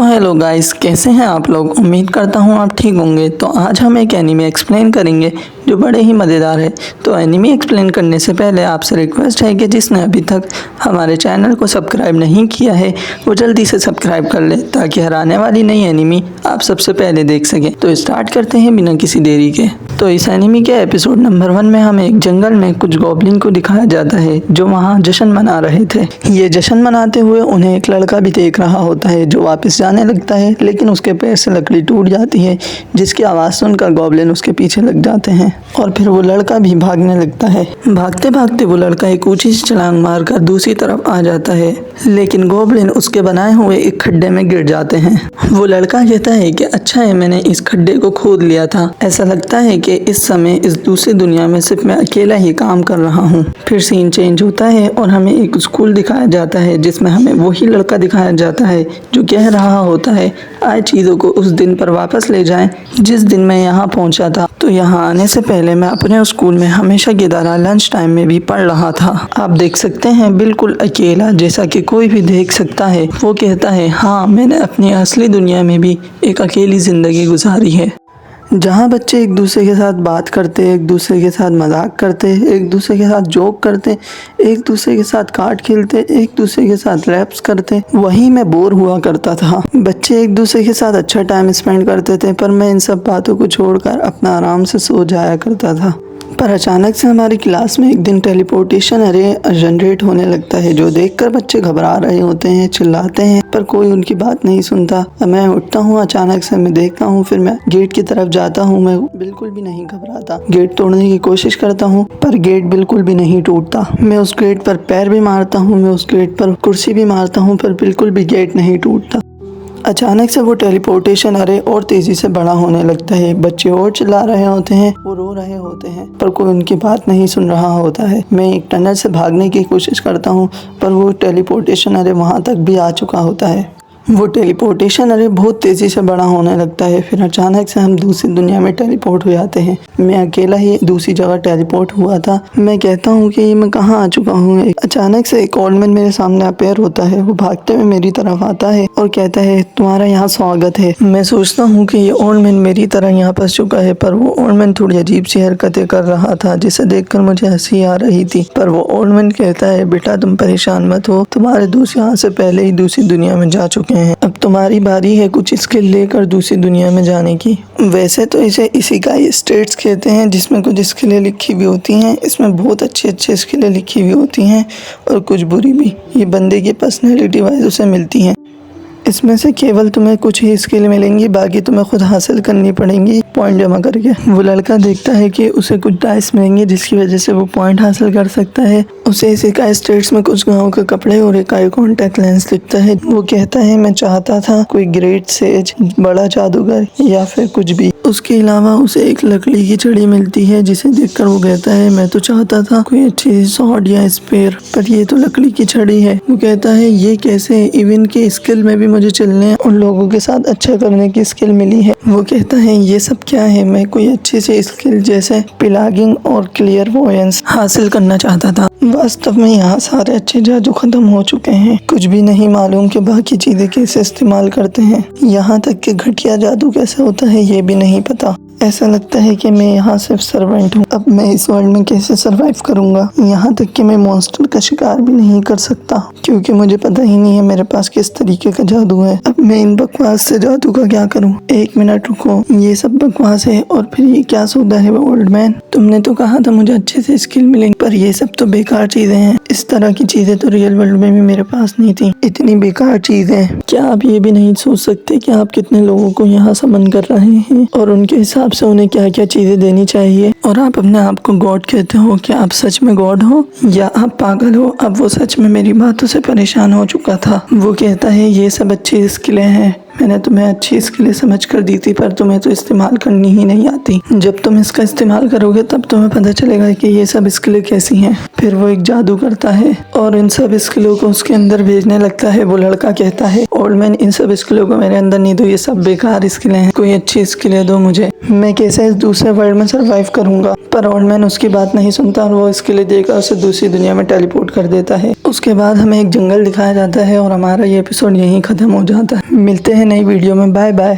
तो hello guys, कैसे हैं आप लोग। उम्मीद करता हूं आप ठीक होंगे। तो आज हम एक एनीमे एक्सप्लेन करेंगे जो बड़े ही मज़ेदार है। तो एनीमे एक्सप्लेन करने से पहले आपसे रिक्वेस्ट है कि जिसने अभी तक हमारे चैनल को सब्सक्राइब नहीं किया है वो जल्दी से सब्सक्राइब कर ले, ताकि हर आने वाली नई एनीमे आप सबसे पहले देख सकें। तो स्टार्ट करते हैं बिना किसी देरी के। तो इस एनीमे के एपिसोड नंबर 1 में हमें एक जंगल में कुछ गॉब्लिन को दिखाया जाता है जो वहाँ जश्न मना रहे थे। ये जश्न मनाते हुए उन्हें एक लड़का भी देख रहा होता है जो वापस जाने लगता है, लेकिन उसके पैर से लकड़ी टूट जाती है जिसकी आवाज़ सुनकर गॉब्लिन उसके पीछे लग जाते हैं और फिर वो लड़का भी भागने लगता है। भागते भागते वो लड़का एक ऊंची सी छलांग मारकर दूसरी तरफ आ जाता है, लेकिन गॉब्लिन उसके बनाए हुए एक खड्डे में गिर जाते हैं। वो लड़का कहता है कि अच्छा है मैंने इस खड्डे को खोद लिया था, ऐसा लगता है कि इस समय इस दूसरी दुनिया में सिर्फ मैं अकेला ही काम कर रहा हूँ। फिर सीन चेंज होता है और हमें एक स्कूल दिखाया जाता है जिसमें हमें वही लड़का दिखाया जाता है जो कह रहा होता है आए चीज़ों को उस दिन पर वापस ले जाएं जिस दिन मैं यहाँ पहुँचा था। तो यहाँ आने से पहले मैं अपने स्कूल में हमेशा की तरह लंच टाइम में भी पढ़ रहा था। आप देख सकते हैं बिल्कुल अकेला, जैसा कि कोई भी देख सकता है। वो कहता है हाँ, मैंने अपनी असली दुनिया में भी एक अकेली ज़िंदगी गुजारी है, जहाँ बच्चे एक दूसरे के साथ बात करते, एक दूसरे के साथ मजाक करते, एक दूसरे के साथ जोक करते, एक दूसरे के साथ कार्ड खेलते, एक दूसरे के साथ रैप्स करते। वहीं मैं बोर हुआ करता था। बच्चे एक दूसरे के साथ अच्छा टाइम स्पेंड करते थे, पर मैं इन सब बातों को छोड़कर अपना आराम से सो जाया करता था। पर अचानक से हमारी क्लास में एक दिन टेलीपोर्टेशन अरे जनरेट होने लगता है, जो देखकर बच्चे घबरा रहे होते हैं, चिल्लाते हैं, पर कोई उनकी बात नहीं सुनता। मैं उठता हूँ अचानक से, मैं देखता हूँ, फिर मैं गेट की तरफ जाता हूँ। मैं बिल्कुल भी नहीं घबराता, गेट तोड़ने की कोशिश करता हूँ पर गेट बिल्कुल भी नहीं टूटता। मैं उस गेट पर पैर भी मारता हूँ, मैं उस गेट पर कुर्सी भी मारता हूँ, पर बिल्कुल भी गेट नहीं टूटता। अचानक से वो टेलीपोर्टेशन अरे और तेजी से बड़ा होने लगता है। बच्चे और चिल्ला रहे होते हैं, वो रो रहे होते हैं, पर कोई उनकी बात नहीं सुन रहा होता है। मैं एक टनल से भागने की कोशिश करता हूँ, पर वो टेलीपोर्टेशन अरे वहाँ तक भी आ चुका होता है। वो टेलीपोर्टेशन अरे बहुत तेज़ी से बड़ा होने लगता है। फिर अचानक से हम दूसरी दुनिया में टेलीपोर्ट हो जाते हैं। मैं अकेला ही दूसरी जगह टेलीपोर्ट हुआ था। मैं कहता हूँ कि मैं कहाँ आ चुका हूँ। अचानक से एक ओल्ड मैन मेरे सामने अपेयर होता है। वो भागते हुए मेरी तरफ आता है और कहता है तुम्हारा यहाँ स्वागत है। मैं सोचता हूँ कि ये ओल्ड मैन मेरी तरह यहाँ फंस चुका है, पर वो ओल्ड मैन थोड़ी अजीब सी हरकतें कर रहा था जिसे देखकर मुझे हंसी आ रही थी। पर वो ओल्ड मैन कहता है बेटा तुम परेशान मत हो, तुम्हारे दोस्त यहाँ से पहले ही दूसरी दुनिया में जा चुके हैं, अब तुम्हारी बारी है कुछ स्किल लेकर दूसरी दुनिया में जाने की। वैसे तो इसे इसी का स्टेट्स कहते हैं जिसमें कुछ स्किलें लिखी हुई होती हैं। इसमें बहुत अच्छी स्किलें लिखी हुई होती हैं और कुछ बुरी भी। ये बंदे की पर्सनैलिटी वाइज उसे मिलती हैं। इसमें से केवल तुम्हें कुछ ही स्किल मिलेंगी, बाकी तुम्हें खुद हासिल करनी पड़ेंगी पॉइंट जमा करके। वो लड़का देखता है कि उसे कुछ डाइस मिलेंगे जिसकी वजह से वो पॉइंट हासिल कर सकता है। उसे इसी का स्टेट्स में कुछ गाँव के कपड़े और एक आई कॉन्टैक्ट लेंस दिखता है। वो कहता है मैं चाहता था कोई ग्रेट सेज, बड़ा जादूगर या फिर कुछ भी। उसके अलावा उसे एक लकड़ी की छड़ी मिलती है जिसे देखकर वो कहता है मैं तो चाहता था कोई अच्छी सॉर्ड या स्पेयर, पर ये तो लकड़ी की छड़ी है। वो कहता है ये कैसे, इवन के स्किल में भी मुझे चलने और लोगों के साथ अच्छा करने की स्किल मिली है। वो कहता है ये सब क्या है, मैं कोई अच्छी सी स्किल जैसे पिलागिंग और क्लियर वॉयंस हासिल करना चाहता था। वास्तव में यहाँ सारे अच्छे जादू खत्म हो चुके हैं, कुछ भी नहीं मालूम कि बाकी चीजें कैसे इस्तेमाल करते हैं। यहाँ तक कि घटिया जादू कैसे होता है ये भी नहीं पता। ऐसा लगता है कि मैं यहाँ सिर्फ सर्वेंट हूँ। अब मैं इस वर्ल्ड में कैसे सरवाइव करूँगा। यहाँ तक कि मैं मॉन्स्टर का शिकार भी नहीं कर सकता क्योंकि मुझे पता ही नहीं है मेरे पास किस तरीके का जादू है। अब मैं इन बकवास से जादू का क्या करूँ। एक मिनट रुको, ये सब बकवास है और फिर ये क्या सौदा है ओल्ड मैन। तुमने तो कहा था मुझे अच्छे से स्किल मिलेंगे, पर ये सब तो बेकार चीजें हैं। इस तरह की चीजें तो रियल वर्ल्ड में भी मेरे पास नहीं थी। इतनी बेकार चीजें। क्या आप ये भी नहीं सोच सकते कि आप कितने लोगों को यहाँ समन कर रहे हैं और उनके हिसाब से उन्हें क्या क्या चीजें देनी चाहिए। और आप अपने आप को गॉड कहते हो। क्या आप सच में गॉड हो या आप पागल हो। अब वो सच में मेरी बातों से परेशान हो चुका था। वो कहता है ये सब अच्छी स्किलें हैं, मैंने तुम्हें अच्छी स्किलें समझ कर दी थी, पर तुम्हें तो इस्तेमाल करनी ही नहीं आती। जब तुम इसका इस्तेमाल करोगे तब तुम्हें पता चलेगा कि ये सब स्किलें कैसी हैं। फिर वो एक जादू करता है और इन सब स्किलों को उसके अंदर भेजने लगता है। वो लड़का कहता है ओल्ड मैन इन सब स्किलों को मेरे अंदर नहीं दो, ये सब बेकार स्किलें हैं, कोई अच्छी स्किलें दो मुझे, मैं कैसे इस दूसरे वर्ल्ड में सर्वाइव करूंगा। पर ओल्ड मैन उसकी बात नहीं सुनता और वो इसके लिए देकर उसे दूसरी दुनिया में टेलीपोर्ट कर देता है। उसके बाद हमें एक जंगल दिखाया जाता है और हमारा ये एपिसोड यहीं खत्म हो जाता है। मिलते हैं हैं नई वीडियो में। Bye bye.